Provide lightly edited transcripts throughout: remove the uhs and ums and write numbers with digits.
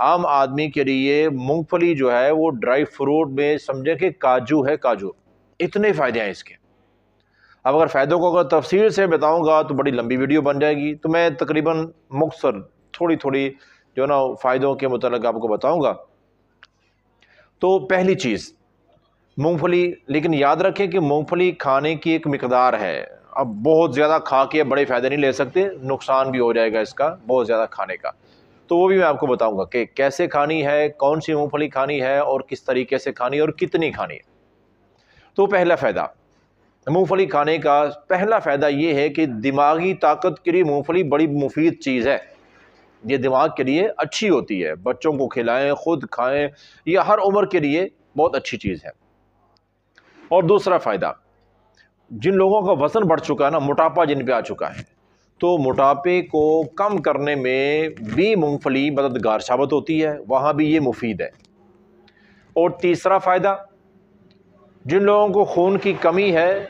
عام آدمی کے لیے مونگ پھلی جو ہے وہ ڈرائی فروٹ میں سمجھیں کہ کاجو ہے، کاجو، اتنے فائدے ہیں اس کے۔ اب اگر فائدوں کو اگر تفصیل سے بتاؤں گا تو بڑی لمبی ویڈیو بن جائے گی، تو میں تقریباً مختصر تھوڑی تھوڑی جو نا فائدوں کے متعلق آپ کو بتاؤں گا۔ تو پہلی چیز مونگ پھلی، لیکن یاد رکھیں کہ مونگ پھلی کھانے کی ایک مقدار ہے، اب بہت زیادہ کھا کے بڑے فائدے نہیں لے سکتے، نقصان بھی ہو جائے گا اس کا بہت زیادہ کھانے کا، تو وہ بھی میں آپ کو بتاؤں گا کہ کیسے کھانی ہے، کون سی مونگ پھلی کھانی ہے اور کس طریقے سے کھانی ہے اور کتنی کھانی ہے۔ تو پہلا فائدہ مونگ پھلی کھانے کا پہلا فائدہ یہ ہے کہ دماغی طاقت کے لیے مونگ پھلی بڑی مفید چیز ہے، یہ دماغ کے لیے اچھی ہوتی ہے، بچوں کو کھلائیں، خود کھائیں، یہ ہر عمر کے لیے بہت اچھی چیز ہے۔ اور دوسرا فائدہ، جن لوگوں کا وزن بڑھ چکا ہے نا، موٹاپا جن پہ آ چکا ہے، تو موٹاپے کو کم کرنے میں بھی مونگ پھلی مددگار ثابت ہوتی ہے، وہاں بھی یہ مفید ہے۔ اور تیسرا فائدہ، جن لوگوں کو خون کی کمی ہے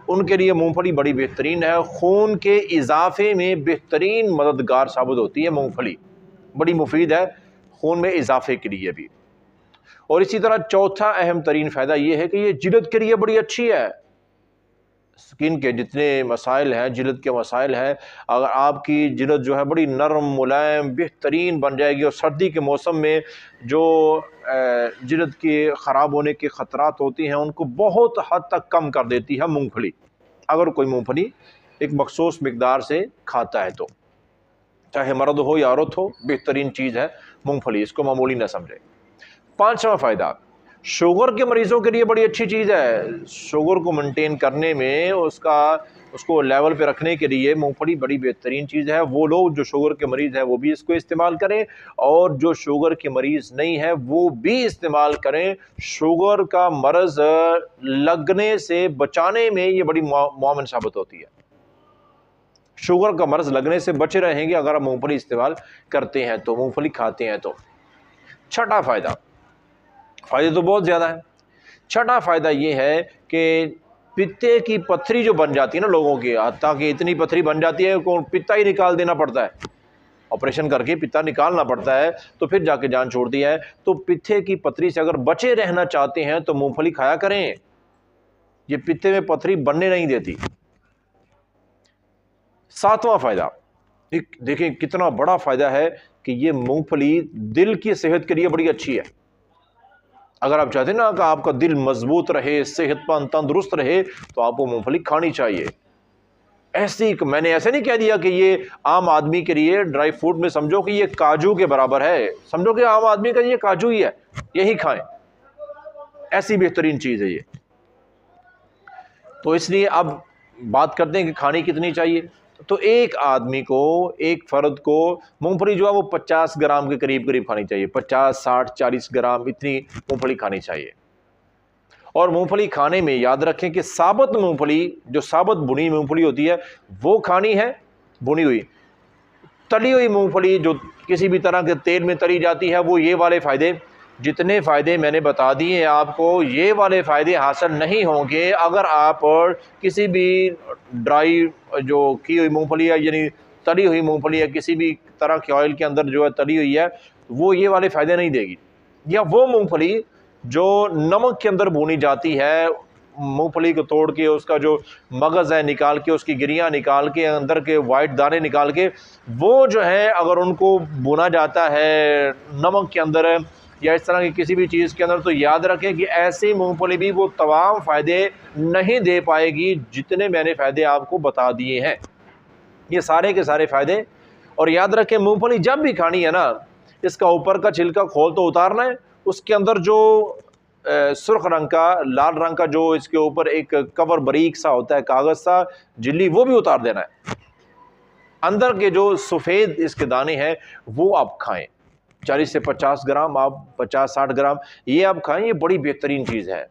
ان کے لیے مونگ پھلی بڑی بہترین ہے، خون کے اضافے میں بہترین مددگار ثابت ہوتی ہے مونگ پھلی، بڑی مفید ہے خون میں اضافے کے لیے بھی۔ اور اسی طرح چوتھا اہم ترین فائدہ یہ ہے کہ یہ جلد کے لیے بڑی اچھی ہے، سکن کے جتنے مسائل ہیں، جلد کے مسائل ہیں، اگر آپ کی جلد جو ہے بڑی نرم ملائم بہترین بن جائے گی، اور سردی کے موسم میں جو جلد کے خراب ہونے کے خطرات ہوتی ہیں ان کو بہت حد تک کم کر دیتی ہے مونگ پھلی، اگر کوئی مونگ پھلی ایک مخصوص مقدار سے کھاتا ہے تو، چاہے مرد ہو یا عورت ہو، بہترین چیز ہے مونگ پھلی، اس کو معمولی نہ سمجھے۔ پانچواں فائدہ، شوگر کے مریضوں کے لیے بڑی اچھی چیز ہے، شوگر کو مینٹین کرنے میں اس کو لیول پہ رکھنے کے لیے مونگ پھلی بڑی بہترین چیز ہے۔ وہ لوگ جو شوگر کے مریض ہیں وہ بھی اس کو استعمال کریں، اور جو شوگر کے مریض نہیں ہیں وہ بھی استعمال کریں، شوگر کا مرض لگنے سے بچانے میں یہ بڑی معاون ثابت ہوتی ہے، شوگر کا مرض لگنے سے بچے رہیں گے اگر آپ مونگ پھلی استعمال کرتے ہیں تو، مونگ پھلی کھاتے ہیں تو۔ چھٹا فائدہ، فائدے تو بہت زیادہ ہیں، چھٹا فائدہ یہ ہے کہ پتے کی پتھری جو بن جاتی ہے نا لوگوں کی، حتیٰ کہ اتنی پتھری بن جاتی ہے کہ پتا ہی نکال دینا پڑتا ہے، آپریشن کر کے پتا نکالنا پڑتا ہے تو پھر جا کے جان چھوڑتی ہے، تو پتے کی پتھری سے اگر بچے رہنا چاہتے ہیں تو مونگ پھلی کھایا کریں، یہ پتے میں پتھری بننے نہیں دیتی۔ ساتواں فائدہ، دیکھیں کتنا بڑا فائدہ ہے کہ یہ مونگ پھلی دل کی صحت کے لیے بڑی اچھی ہے، اگر آپ چاہتے ہیں نا کہ آپ کا دل مضبوط رہے، صحت مند تندرست رہے، تو آپ کو مونگ پھلی کھانی چاہیے۔ میں نے ایسے نہیں کہہ دیا کہ یہ عام آدمی کے لیے ڈرائی فروٹ میں سمجھو کہ یہ کاجو کے برابر ہے، سمجھو کہ عام آدمی کا یہ کاجو ہی ہے، یہی کھائیں، ایسی بہترین چیز ہے یہ۔ تو اس لیے اب بات کرتے ہیں کہ کھانی کتنی چاہیے، تو ایک آدمی کو، ایک فرد کو مونگ پھلی جو ہے وہ 50 گرام کے قریب کھانی چاہیے، 50 60 40 گرام اتنی مونگ پھلی کھانی چاہیے۔ اور مونگ پھلی کھانے میں یاد رکھیں کہ ثابت مونگ پھلی، جو ثابت بنی مونگ پھلی ہوتی ہے وہ کھانی ہے، بنی ہوئی تلی ہوئی مونگ پھلی جو کسی بھی طرح کے تیل میں تلی جاتی ہے، وہ یہ والے فائدے، جتنے فائدے میں نے بتا دیے ہیں آپ کو، یہ والے فائدے حاصل نہیں ہوں گے اگر آپ کسی بھی ڈرائی جو کی ہوئی مونگ پھلی ہے، یعنی تلی ہوئی مونگ پھلی ہے، کسی بھی طرح کے آئل کے اندر جو ہے تلی ہوئی ہے، وہ یہ والے فائدے نہیں دے گی۔ یا وہ مونگ پھلی جو نمک کے اندر بھونی جاتی ہے، مونگ پھلی کو توڑ کے اس کا جو مغز ہے نکال کے، اس کی گریاں نکال کے، اندر کے وائٹ دانے نکال کے، وہ جو ہے اگر ان کو بھونا جاتا ہے نمک کے اندر یا اس طرح کی کسی بھی چیز کے اندر، تو یاد رکھیں کہ ایسی مونگ پھلی بھی وہ تمام فائدے نہیں دے پائے گی جتنے میں نے فائدے آپ کو بتا دیے ہیں، یہ سارے کے سارے فائدے۔ اور یاد رکھیں مونگ پھلی جب بھی کھانی ہے نا، اس کا اوپر کا چھلکا کھول تو اتارنا ہے، اس کے اندر جو سرخ رنگ کا، لال رنگ کا جو اس کے اوپر ایک کور بریک سا ہوتا ہے، کاغذ سا جلی، وہ بھی اتار دینا ہے، اندر کے جو سفید اس کے دانے ہیں وہ آپ کھائیں، 40 سے 50 گرام، آپ 50 60 گرام یہ آپ کھائیں، یہ بڑی بہترین چیز ہے۔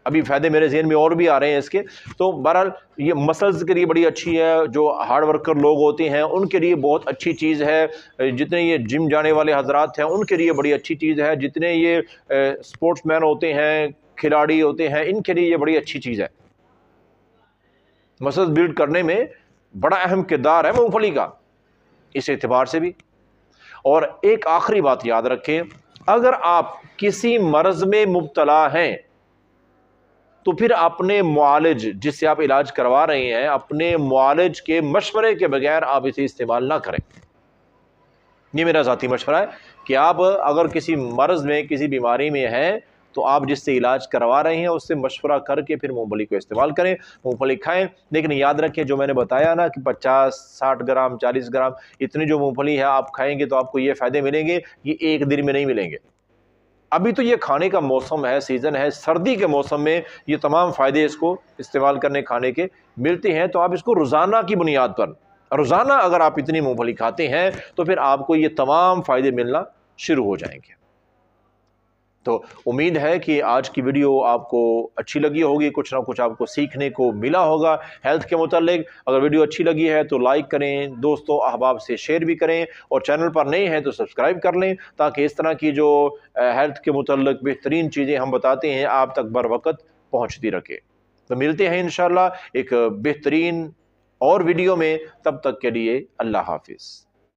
ابھی فائدے میرے ذہن میں اور بھی آ رہے ہیں اس کے، تو بہرحال یہ مسلز کے لیے بڑی اچھی ہے، جو ہارڈ ورکر لوگ ہوتے ہیں ان کے لیے بہت اچھی چیز ہے، جتنے یہ جم جانے والے حضرات ہیں ان کے لیے بڑی اچھی چیز ہے، جتنے یہ اسپورٹس مین ہوتے ہیں، کھلاڑی ہوتے ہیں، ان کے لیے یہ بڑی اچھی چیز ہے، مسلز بلڈ کرنے میں بڑا اہم کردار ہے مونگ پھلی کا، اس اعتبار سے بھی۔ اور ایک آخری بات یاد رکھیں، اگر آپ کسی مرض میں مبتلا ہیں تو پھر اپنے معالج جس سے آپ علاج کروا رہے ہیں، اپنے معالج کے مشورے کے بغیر آپ اسے استعمال نہ کریں۔ یہ میرا ذاتی مشورہ ہے کہ آپ اگر کسی مرض میں، کسی بیماری میں ہیں تو آپ جس سے علاج کروا رہے ہیں اس سے مشورہ کر کے پھر مونگ پھلی کو استعمال کریں، مونگ پھلی کھائیں۔ لیکن یاد رکھیں جو میں نے بتایا نا کہ 50-60 گرام 40 گرام اتنی جو مونگ پھلی ہے آپ کھائیں گے تو آپ کو یہ فائدے ملیں گے، یہ ایک دن میں نہیں ملیں گے۔ ابھی تو یہ کھانے کا موسم ہے، سیزن ہے، سردی کے موسم میں یہ تمام فائدے اس کو استعمال کرنے کھانے کے ملتے ہیں، تو آپ اس کو روزانہ کی بنیاد پر، روزانہ اگر آپ اتنی مونگ پھلی کھاتے ہیں تو پھر آپ کو یہ تمام فائدے ملنا شروع ہو جائیں گے۔ تو امید ہے کہ آج کی ویڈیو آپ کو اچھی لگی ہوگی، کچھ نہ کچھ آپ کو سیکھنے کو ملا ہوگا ہیلتھ کے متعلق۔ اگر ویڈیو اچھی لگی ہے تو لائک کریں، دوستوں احباب سے شیئر بھی کریں، اور چینل پر نئے ہیں تو سبسکرائب کر لیں تاکہ اس طرح کی جو ہیلتھ کے متعلق بہترین چیزیں ہم بتاتے ہیں آپ تک بر وقت پہنچتی رکھے۔ تو ملتے ہیں انشاءاللہ ایک بہترین اور ویڈیو میں، تب تک کے لیے اللہ حافظ۔